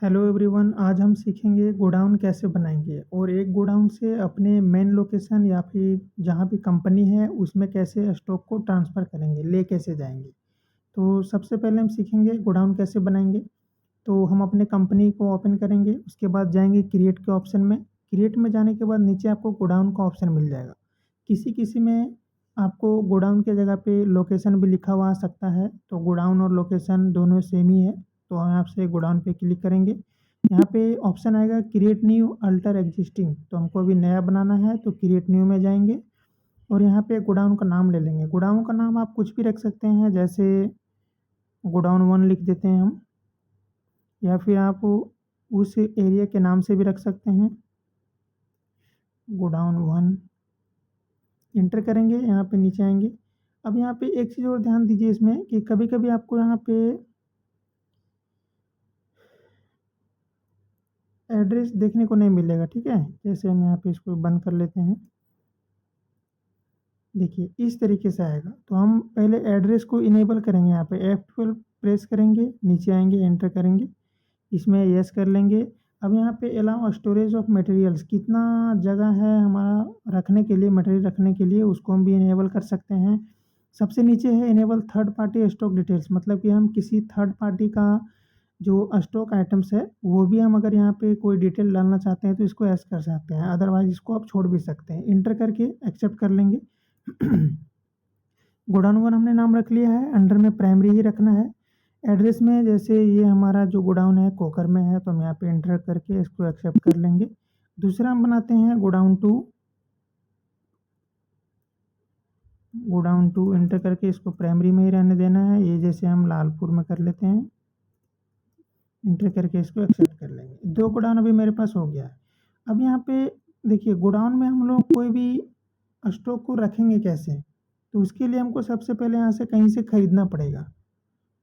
Hello everyone, आज हम सीखेंगे गोडाउन कैसे बनाएंगे और एक गोडाउन से अपने मेन लोकेशन या फिर जहाँ भी कंपनी है उसमें कैसे स्टॉक को ट्रांसफ़र करेंगे, ले कैसे जाएंगे। तो सबसे पहले हम सीखेंगे गोडाउन कैसे बनाएंगे। तो हम अपने कंपनी को ओपन करेंगे, उसके बाद जाएंगे क्रिएट के ऑप्शन में। क्रिएट में जाने के बाद नीचे आपको गोडाउन का ऑप्शन मिल जाएगा। किसी किसी में आपको गोडाउन के जगह पे लोकेशन भी लिखा हुआ आ सकता है, तो गोडाउन और लोकेशन दोनों सेम ही है। तो हम यहाँ से गोडाउन पे क्लिक करेंगे। यहाँ पे ऑप्शन आएगा क्रिएट न्यू अल्टर एग्जिस्टिंग, तो हमको अभी नया बनाना है तो क्रिएट न्यू में जाएंगे और यहाँ पे गोडाउन का नाम ले लेंगे। गोडाउन का नाम आप कुछ भी रख सकते हैं, जैसे गोडाउन 1 लिख देते हैं हम, या फिर आप उस एरिया के नाम से भी रख सकते हैं, गोडाउन 1। इंटर करेंगे, यहाँ पे नीचे आएंगे। अब यहाँ पे एक चीज़ और ध्यान दीजिए इसमें कि कभी कभी आपको यहाँ पे एड्रेस देखने को नहीं मिलेगा, ठीक है। जैसे हम यहाँ पे इसको बंद कर लेते हैं, देखिए इस तरीके से आएगा। तो हम पहले एड्रेस को इनेबल करेंगे, यहाँ पे F12 प्रेस करेंगे, नीचे आएंगे, एंटर करेंगे, इसमें यस कर लेंगे। अब यहाँ पे अलाउ स्टोरेज ऑफ मटेरियल्स, कितना जगह है हमारा रखने के लिए, मटेरियल रखने के लिए, उसको हम भी इनेबल कर सकते हैं। सबसे नीचे है enable third party stock details, मतलब कि हम किसी थर्ड पार्टी का जो स्टॉक आइटम्स है वो भी हम अगर यहाँ पे कोई डिटेल डालना चाहते हैं तो इसको ऐड कर सकते हैं, अदरवाइज इसको आप छोड़ भी सकते हैं। इंटर करके एक्सेप्ट कर लेंगे। गोडाउन 1 हमने नाम रख लिया है, अंडर में प्राइमरी ही रखना है। एड्रेस में जैसे ये हमारा जो गोडाउन है कोकर में है, तो हम यहाँ पे इंटर करके इसको एक्सेप्ट कर लेंगे। दूसरा हम बनाते हैं गोडाउन 2। गोडाउन 2 इंटर करके इसको प्राइमरी में ही रहने देना है, ये जैसे हम लालपुर में कर लेते हैं। इंटर करके इसको एक्सेप्ट कर लेंगे। 2 गोडाउन अभी मेरे पास हो गया है। अब यहाँ पे देखिए गोडाउन में हम लोग कोई भी स्टॉक को रखेंगे कैसे, तो उसके लिए हमको सबसे पहले यहाँ से कहीं से ख़रीदना पड़ेगा।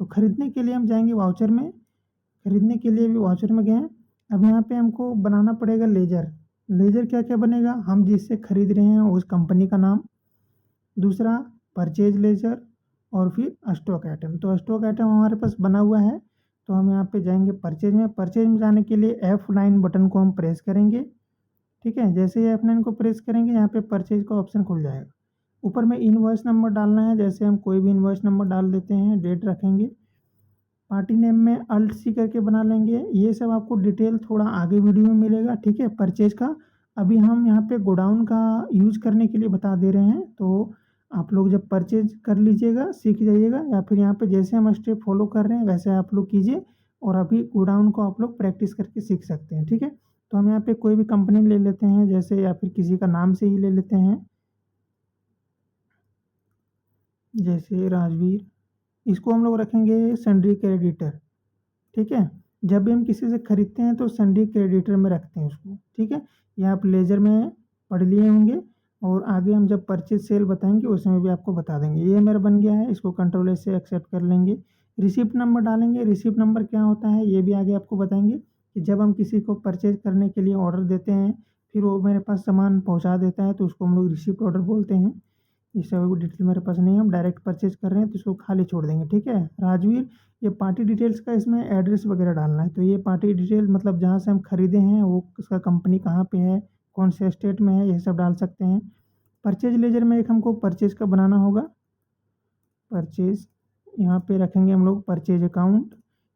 तो ख़रीदने के लिए हम जाएंगे वाउचर में, ख़रीदने के लिए भी वाउचर में गए। अब यहाँ पे हमको बनाना पड़ेगा लेजर। लेजर क्या क्या बनेगा, हम जिससे ख़रीद रहे हैं उस कंपनी का नाम, दूसरा परचेज लेजर, और फिर स्टॉक आइटम। तो स्टॉक आइटम हमारे पास बना हुआ है, तो हम यहाँ पे जाएंगे परचेज में। परचेज में जाने के लिए F9 बटन को हम प्रेस करेंगे, ठीक है। जैसे ही F9 को प्रेस करेंगे यहाँ पे परचेज का ऑप्शन खुल जाएगा। ऊपर में इनवॉइस नंबर डालना है, जैसे हम कोई भी इनवॉइस नंबर डाल देते हैं, डेट रखेंगे। पार्टी नेम में अल्ट सी करके बना लेंगे। ये सब आपको डिटेल थोड़ा आगे वीडियो में मिलेगा, ठीक है, परचेज का। अभी हम यहाँ पे गोडाउन का यूज़ करने के लिए बता दे रहे हैं, तो आप लोग जब परचेज कर लीजिएगा सीख जाइएगा, या फिर यहाँ पे जैसे हम स्टेप फॉलो कर रहे हैं वैसे आप लोग कीजिए, और अभी गोडाउन को आप लोग प्रैक्टिस करके सीख सकते हैं, ठीक है। तो हम यहाँ पे कोई भी कंपनी ले लेते हैं जैसे, या फिर किसी का नाम से ही ले लेते हैं, जैसे राजवीर। इसको हम लोग रखेंगे सन्ड्री क्रेडिटर, ठीक है। जब भी हम किसी से ख़रीदते हैं तो सन्ड्री क्रेडिटर में रखते हैं उसको, ठीक है। ये आप लेजर में पढ़ लिए होंगे, और आगे हम जब परचेज सेल बताएंगे उसमें भी आपको बता देंगे। ये मेरा बन गया है, इसको कंट्रोल एस से एक्सेप्ट कर लेंगे। रिसिप्ट नंबर डालेंगे। रिसिप्ट नंबर क्या होता है ये भी आगे आपको बताएंगे, कि जब हम किसी को परचेज करने के लिए ऑर्डर देते हैं, फिर वो मेरे पास सामान पहुँचा देता है, तो उसको हम लोग रिसिप्ट ऑर्डर बोलते हैं। ये सब डिटेल मेरे पास नहीं है, हम डायरेक्ट परचेज कर रहे हैं तो इसको खाली छोड़ देंगे, ठीक है। राजवीर, ये पार्टी डिटेल्स का इसमें एड्रेस वगैरह डालना है, तो ये पार्टी डिटेल मतलब जहाँ से हम खरीदे हैं वो उसका कंपनी कहाँ पे है, कौन से स्टेट में है, ये सब डाल सकते हैं। परचेज लेजर में एक हमको परचेज का बनाना होगा। परचेज यहाँ पे रखेंगे हम लोग परचेज अकाउंट,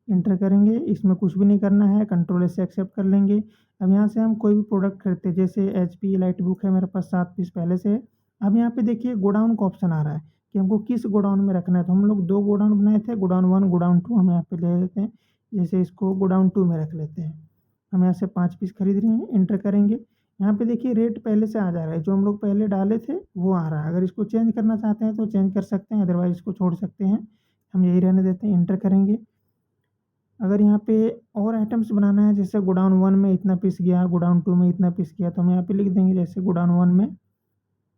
इंटर करेंगे। इसमें कुछ भी नहीं करना है, कंट्रोल से एक्सेप्ट कर लेंगे। अब यहाँ से हम कोई भी प्रोडक्ट खरीदते हैं, जैसे HP लाइट बुक है मेरे पास 7 पीस पहले से है। अब यहाँ पे देखिए गोडाउन का ऑप्शन आ रहा है कि हमको किस गोडाउन में रखना है, तो हम लोग 2 गोडाउन बनाए थे, गोडाउन 1 गोडाउन 2 हम यहाँ पे ले लेते हैं। जैसे इसको गोडाउन 2 में रख लेते हैं। हम यहाँ से 5 पीस खरीद रहे हैं, इंटर करेंगे। यहाँ पे देखिए रेट पहले से आ जा रहा है, जो हम लोग पहले डाले थे वो आ रहा है। अगर इसको चेंज करना चाहते हैं तो चेंज कर सकते हैं, अदरवाइज इसको छोड़ सकते हैं। हम यही रहने देते हैं, इंटर करेंगे। अगर यहाँ पे और आइटम्स बनाना है, जैसे गोडाउन 1 में इतना पीस गया, गोडाउन 2 में इतना पीस गया, तो हम यहाँ पे लिख देंगे जैसे गोडाउन 1 में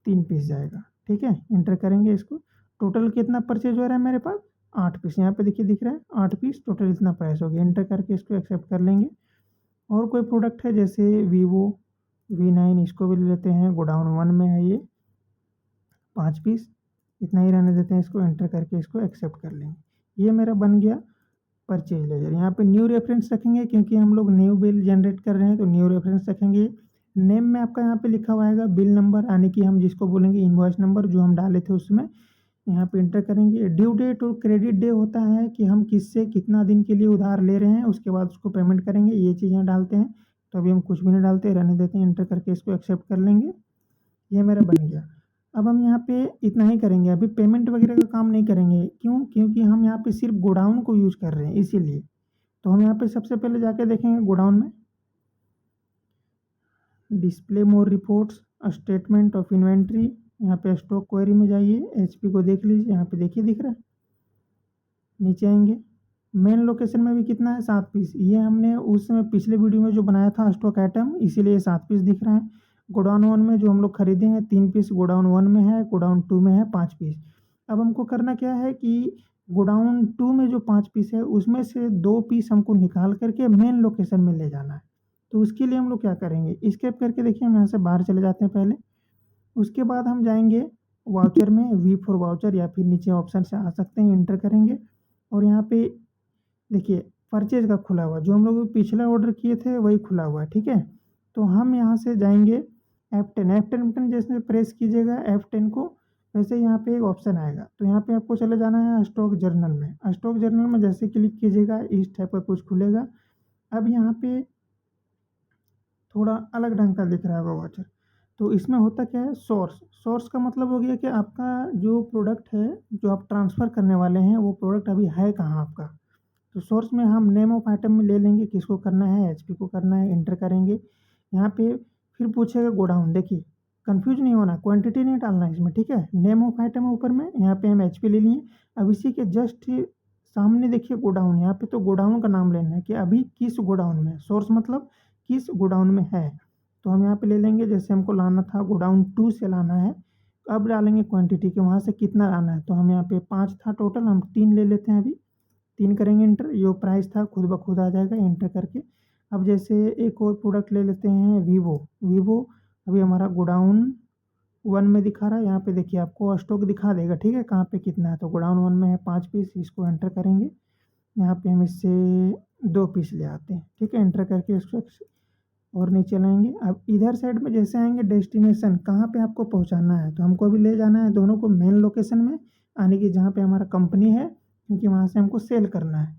3 पीस जाएगा, ठीक है। इंटर करेंगे इसको। टोटल कितना परचेज हो रहा है मेरे पास, 8 पीस। यहाँ पे देखिए दिख रहा है 8 पीस, टोटल इतना प्राइस हो गया। इंटर करके इसको एक्सेप्ट कर लेंगे। और कोई प्रोडक्ट है जैसे वीवो V9, इसको भी ले लेते हैं, गोडाउन 1 में है ये 5 पीस, इतना ही रहने देते हैं इसको। एंटर करके इसको एक्सेप्ट कर लेंगे। ये मेरा बन गया परचेज लेजर। यहाँ पे न्यू रेफरेंस रखेंगे क्योंकि हम लोग न्यू बिल जनरेट कर रहे हैं, तो न्यू रेफरेंस रखेंगे। नेम में आपका यहाँ पे लिखा हुआ आएगा बिल नंबर, यानी कि हम जिसको बोलेंगे इनवॉइस नंबर जो हम डाले थे उसमें यहाँ पे इंटर करेंगे। ड्यू डेट और क्रेडिट डे होता है कि हम किससे कितना दिन के लिए उधार ले रहे हैं, उसके बाद उसको पेमेंट करेंगे, ये चीज़ें डालते हैं। तो अभी हम कुछ भी नहीं डालते, रहने देते हैं, इंटर करके इसको एक्सेप्ट कर लेंगे। ये मेरा बन गया। अब हम यहाँ पे इतना ही करेंगे, अभी पेमेंट वगैरह का काम नहीं करेंगे। क्यों? क्योंकि हम यहाँ पे सिर्फ गोडाउन को यूज़ कर रहे हैं इसीलिए। तो हम यहाँ पे सबसे पहले जाके देखेंगे गोडाउन में, display more reports, statement of inventory, यहाँ पे स्टॉक क्वेरी में जाइए, एचपी को देख लीजिए, यहाँ पे देखिए दिख रहा है। नीचे आएंगे, मेन लोकेशन में भी कितना है 7 पीस, ये हमने उस समय पिछले वीडियो में जो बनाया था स्टॉक आइटम, इसीलिए 7 पीस दिख रहा है। गोडाउन 1 में जो हम लोग खरीदे हैं 3 पीस, गोडाउन 1 में है, गोडाउन 2 में है 5 पीस। अब हमको करना क्या है कि गोडाउन 2 में जो 5 पीस है उसमें से 2 पीस हमको निकाल करके मेन लोकेशन में ले जाना है। तो उसके लिए हम लोग क्या करेंगे, स्केप करके देखिए, हम यहाँ से बाहर चले जाते हैं पहले। उसके बाद हम जाएंगे वाउचर में, वी फॉर वाउचर, या फिर नीचे ऑप्शन से आ सकते हैं, इंटर करेंगे। और यहाँ पे देखिए परचेज का खुला हुआ, जो हम लोग पिछला ऑर्डर किए थे वही खुला हुआ है, ठीक है। तो हम यहाँ से जाएंगे F10 बटन जैसे प्रेस कीजिएगा F10 को, वैसे यहाँ पे एक ऑप्शन आएगा। तो यहाँ पे आपको चले जाना है स्टॉक जर्नल में। स्टॉक जर्नल में जैसे क्लिक कीजिएगा इस टाइप का कुछ खुलेगा। अब यहाँ पे थोड़ा अलग ढंग का दिख रहा होगा वाउचर। तो इसमें होता क्या है, सोर्स का मतलब हो गया कि आपका जो प्रोडक्ट है जो आप ट्रांसफ़र करने वाले हैं वो प्रोडक्ट अभी है कहाँ आपका। तो सोर्स में हम नेम ऑफ आइटम में ले लेंगे, किसको करना है, एचपी को करना है, इंटर करेंगे। यहाँ पे फिर पूछेगा गोडाउन, देखिए कंफ्यूज नहीं होना, क्वांटिटी नहीं डालना है इसमें, ठीक है। नेम ऑफ आइटम है ऊपर में, यहाँ पे हम एचपी ले लिए। अब इसी के जस्ट सामने देखिए गोडाउन, यहाँ पे तो गोडाउन का नाम लेना है कि अभी किस गोडाउन में, सोर्स मतलब किस गोडाउन में है। तो हम यहाँ पे ले लेंगे, जैसे हमको लाना था गोडाउन 2 से लाना है। अब डालेंगे क्वांटिटी के वहाँ से कितना लाना है, तो हम यहाँ पे 5 था टोटल, हम 3 ले लेते हैं अभी। 3 करेंगे इंटर, जो प्राइस था खुद ब खुद आ जाएगा इंटर करके। अब जैसे एक और प्रोडक्ट ले लेते हैं वीवो, अभी हमारा गोडाउन 1 में दिखा रहा है, यहाँ पे देखिए आपको स्टॉक दिखा देगा, ठीक है, कहाँ पे कितना है। तो गोडाउन 1 में है 5 पीस, इसको एंटर करेंगे। यहाँ पे हम इससे 2 पीस ले आते हैं, ठीक है, एंटर करके इसको और नीचे लाएंगे। अब इधर साइड में जैसे आएंगे डेस्टिनेशन, कहाँ पे आपको पहुँचाना है, तो हमको अभी ले जाना है दोनों को मेन लोकेशन में, यानी कि जहाँ पे हमारा कंपनी है, क्योंकि वहाँ से हमको सेल करना है,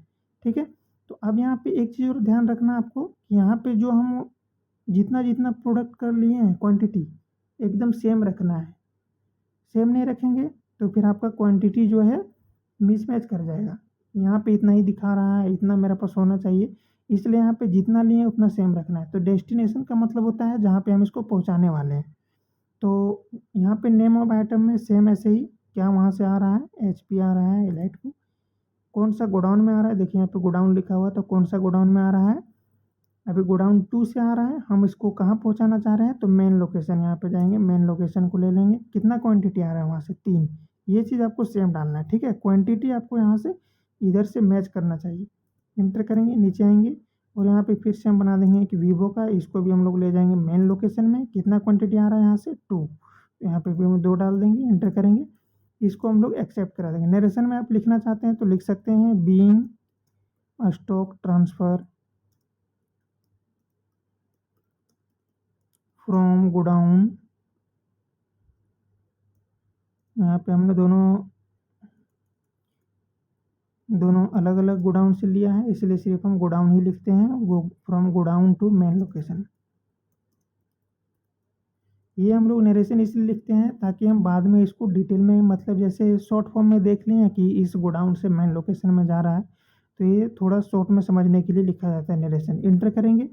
ठीक है। तो अब यहाँ पे एक चीज़ और ध्यान रखना आपको कि यहाँ पे जो हम जितना प्रोडक्ट कर लिए हैं क्वांटिटी एकदम सेम रखना है। सेम नहीं रखेंगे तो फिर आपका क्वांटिटी जो है मिसमैच कर जाएगा। यहाँ पे इतना ही दिखा रहा है, इतना मेरे पास होना चाहिए, इसलिए यहाँ पे जितना लिए उतना सेम रखना है। तो डेस्टिनेशन का मतलब होता है जहाँ पे हम इसको पहुँचाने वाले हैं। तो यहाँ पे नेम ऑफ आइटम में सेम ऐसे ही, क्या वहाँ से आ रहा है, एचपी आ रहा है, एलाइट को, कौन सा गोडाउन में आ रहा है, देखिए यहाँ पे गोडाउन लिखा हुआ है, तो कौन सा गोडाउन में आ रहा है, अभी गोडाउन 2 से आ रहा है। हम इसको कहाँ पहुँचाना चाह रहे हैं, तो मेन लोकेशन, यहाँ पे जाएंगे, मेन लोकेशन को ले लेंगे। कितना क्वांटिटी आ रहा है वहाँ से, 3, ये चीज़ आपको सेम डालना है, ठीक है। क्वांटिटी आपको यहाँ से इधर से मैच करना चाहिए। इंटर करेंगे, नीचे आएंगे और यहाँ पे फिर से हम बना देंगे कि वीवो का, इसको भी हम लोग ले जाएंगे मेन लोकेशन में। कितना क्वांटिटी आ रहा है यहाँ से, 2, यहाँ पे भी हम 2 डाल देंगे, इंटर करेंगे। इसको हम लोग एक्सेप्ट करा देंगे। नरेशन में आप लिखना चाहते हैं तो लिख सकते हैं being stock transfer from godown, यहाँ पे हमने दोनों अलग अलग गोडाउन से लिया है, इसलिए सिर्फ हम गोडाउन ही लिखते हैं, from godown to main location. ये हम लोग नरेशन इसलिए लिखते हैं ताकि हम बाद में इसको डिटेल में, मतलब जैसे शॉर्ट फॉर्म में देख लें कि इस गोडाउन से मेन लोकेशन में जा रहा है, तो ये थोड़ा शॉर्ट में समझने के लिए लिखा जाता है नरेशन। इंटर करेंगे,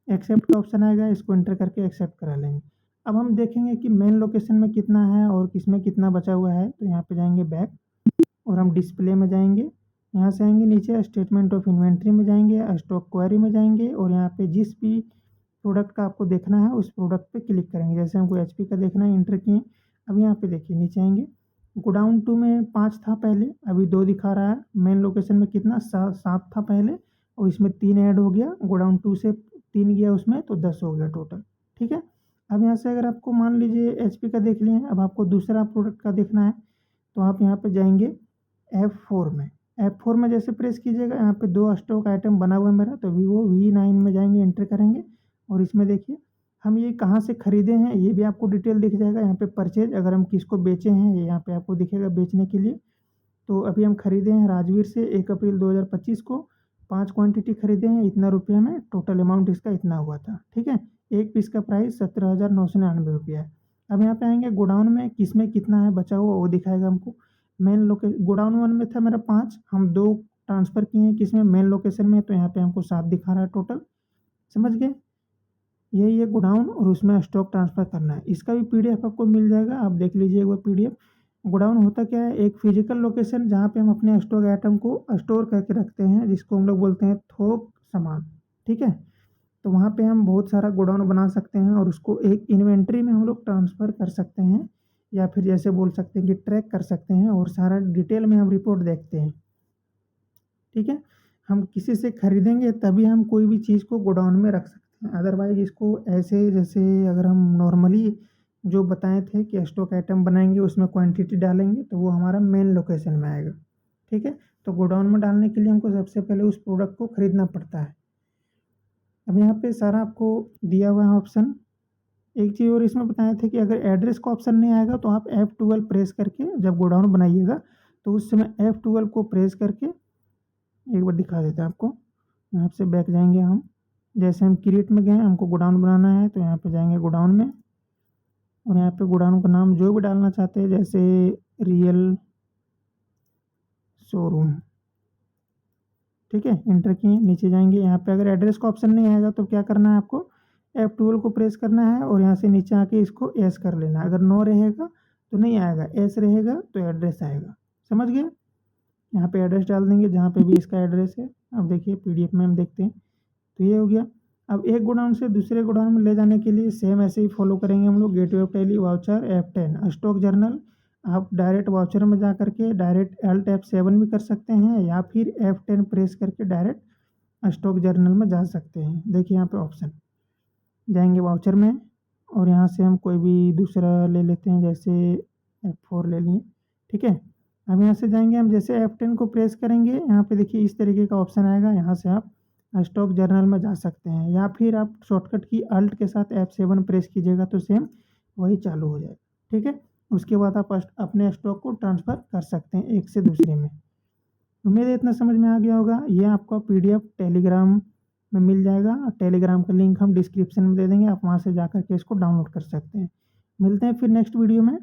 एक्सेप्ट का ऑप्शन आएगा, इसको इंटर करके एक्सेप्ट करा लेंगे। अब हम देखेंगे कि मेन लोकेशन में कितना है और किसमें कितना बचा हुआ है। तो यहाँ पे जाएंगे बैक और हम डिस्प्ले में जाएंगे, यहाँ से आएंगे नीचे स्टेटमेंट ऑफ इन्वेंट्री में जाएंगे, स्टॉक क्वेरी में जाएंगे और यहाँ पे जिस भी प्रोडक्ट का आपको देखना है उस प्रोडक्ट पे क्लिक करेंगे। जैसे हमको एचपी का देखना है, इंटर किए। अब यहाँ पे देखिए नीचे आएंगे, गोडाउन 2 में 5 था पहले, अभी 2 दिखा रहा है। मेन लोकेशन में कितना, 7 था पहले और इसमें 3 ऐड हो गया, गोडाउन 2 से 3 गया उसमें, तो 10 हो गया टोटल, ठीक है। अब यहाँ से अगर आपको मान लीजिए एचपी का देख लिए, अब आपको दूसरा प्रोडक्ट का देखना है तो आप यहाँ पे जाएंगे F4 में, F4 में जैसे प्रेस कीजिएगा, यहाँ पे 2 स्टॉक आइटम बना हुआ है मेरा, तो वीवो V9 में जाएंगे, एंटर करेंगे और इसमें देखिए हम ये कहाँ से ख़रीदे हैं ये भी आपको डिटेल दिख जाएगा। यहाँ पे परचेज, अगर हम किसको बेचे हैं ये यहाँ पे आपको दिखेगा बेचने के लिए। तो अभी हम खरीदे हैं राजवीर से 1 अप्रैल 2025 को, 5 क्वांटिटी खरीदे हैं, इतना रुपये में टोटल अमाउंट इसका इतना हुआ था। ठीक है, एक पीस का प्राइस 17,999 रुपया है। अब यहाँ पे आएंगे गोडाउन में, किस में कितना है बचा हुआ वो दिखाएगा हमको। मेन लोकेशन गोडाउन 1 में था मेरा 5, हम 2 ट्रांसफ़र किए हैं किस में, मेन लोकेशन में, तो यहाँ पे हमको 7 दिखा रहा है टोटल। समझ गए, यही है गोडाउन और उसमें स्टॉक ट्रांसफ़र करना है। इसका भी पीडीएफ आपको मिल जाएगा, आप देख लीजिए वो पीडीएफ। गोडाउन होता क्या है, एक फिजिकल लोकेशन जहाँ पे हम अपने स्टॉक आइटम को स्टोर करके रखते हैं, जिसको हम लोग बोलते हैं थोक सामान। ठीक है, तो वहाँ पे हम बहुत सारा गोडाउन बना सकते हैं और उसको एक इन्वेंट्री में हम लोग ट्रांसफ़र कर सकते हैं, या फिर जैसे बोल सकते हैं कि ट्रैक कर सकते हैं और सारा डिटेल में हम रिपोर्ट देखते हैं। ठीक है, हम किसी से खरीदेंगे तभी हम कोई भी चीज़ को गोडाउन में रख सकते हैं, अदरवाइज़ इसको ऐसे जैसे अगर हम नॉर्मली जो बताए थे कि स्टॉक आइटम बनाएंगे उसमें क्वांटिटी डालेंगे तो वो हमारा मेन लोकेशन में आएगा। ठीक है, तो गोडाउन में डालने के लिए हमको सबसे पहले उस प्रोडक्ट को खरीदना पड़ता है। अब यहाँ पे सारा आपको दिया हुआ है ऑप्शन। एक चीज़ और इसमें बताए थे कि अगर एड्रेस का ऑप्शन नहीं आएगा तो आप F12 प्रेस करके जब गोडाउन बनाइएगा तो उस समय F12 को प्रेस करके, एक बार दिखा देते हैं आपको, यहाँ से बैक जाएंगे हम, जैसे हम क्रिएट में गए हमको गोडाउन बनाना है तो यहाँ पे जाएंगे गोडाउन में और यहाँ पे गोडाउन का नाम जो भी डालना चाहते हैं, जैसे रियल शोरूम। ठीक है, इंटर किए, नीचे जाएंगे, यहाँ पे अगर एड्रेस का ऑप्शन नहीं आएगा तो क्या करना है आपको, F12 को प्रेस करना है और यहाँ से नीचे आके इसको एस कर लेना है। अगर नो रहेगा तो नहीं आएगा, एस रहेगा तो एड्रेस आएगा। समझ गए, यहाँ पे एड्रेस डाल देंगे जहाँ पे भी इसका एड्रेस है। अब देखिए पीडीएफ में हम देखते हैं, तो ये हो गया। अब एक गोडाउन से दूसरे गोडाउन में ले जाने के लिए सेम ऐसे ही फॉलो करेंगे हम लोग। Gateway of tally, voucher, F10, stock journal. आप डायरेक्ट वाउचर में जा करके डायरेक्ट Alt F7 भी कर सकते हैं या फिर F10 प्रेस करके डायरेक्ट स्टॉक जर्नल में जा सकते हैं। देखिए यहाँ पे ऑप्शन, जाएंगे वाउचर में और यहाँ से हम कोई भी दूसरा ले लेते हैं, जैसे F4 ले लिए। ठीक है, अब यहाँ से जाएंगे हम, जैसे F10 को प्रेस करेंगे यहाँ पे देखिए इस तरीके का ऑप्शन आएगा, यहाँ से आप स्टॉक जर्नल में जा सकते हैं या फिर आप शॉर्टकट की अल्ट के साथ F7 प्रेस कीजिएगा तो सेम वही चालू हो जाएगा। ठीक है, उसके बाद आप अपने स्टॉक को ट्रांसफ़र कर सकते हैं एक से दूसरे में। उम्मीद है इतना समझ में आ गया होगा। ये आपका पीडीएफ टेलीग्राम में मिल जाएगा, टेलीग्राम का लिंक हम डिस्क्रिप्शन में दे देंगे, आप वहाँ से जा कर के इसको डाउनलोड कर सकते हैं। मिलते हैं फिर नेक्स्ट वीडियो में।